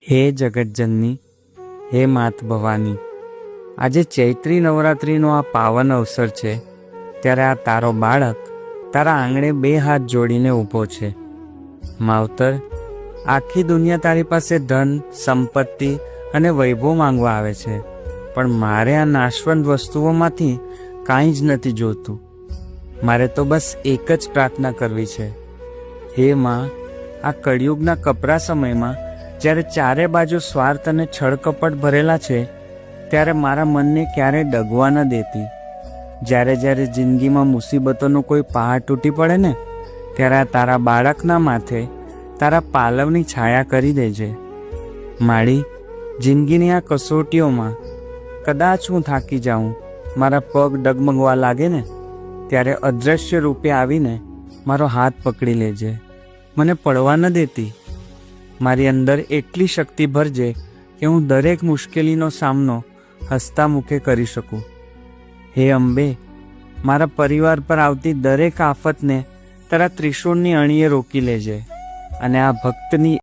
હે જગતજનની, હે માત ભવાની, આજે ચૈત્રી નવરાત્રિનો આ પાવન અવસર છે ત્યારે આ તારો બાળક તારા આંગણે બે હાથ જોડીને ઊભો છે. માવતર, આખી દુનિયા તારી પાસે ધન, સંપત્તિ અને વૈભવ માંગવા આવે છે, પણ મારે આ નાશવંત વસ્તુઓમાંથી કાંઈ જ નથી જોતું. મારે તો બસ એક જ પ્રાર્થના કરવી છે. હે માં, આ કળિયુગના કપરા સમયમાં જ્યારે ચારે બાજુ સ્વાર્થ અને છળકપટ ભરેલા છે, ત્યારે મારા મનને ક્યારેય ડગવા ન દેતી. જ્યારે જ્યારે જિંદગીમાં મુસીબતોનો કોઈ પહાડ તૂટી પડે ને, ત્યારે આ તારા બાળકના માથે તારા પાલવની છાયા કરી દેજે. માળી, જિંદગીની આ કસોટીઓમાં કદાચ હું થાકી જાઉં, મારા પગ ડગમગવા લાગે ને, ત્યારે અદૃશ્ય રૂપે આવીને મારો હાથ પકડી લેજે. મને પડવા ન દેતી. મારી અંદર એટલી શક્તિ ભરજે કે હું દરેક મુશ્કેલીનો સામનો હસતા મુખે કરી શકું. હે અંબે, મારા પરિવાર પર આવતી દરેક આફતને તારા ત્રિશૂળની અણીએ રોકી લેજે અને આ ભક્તની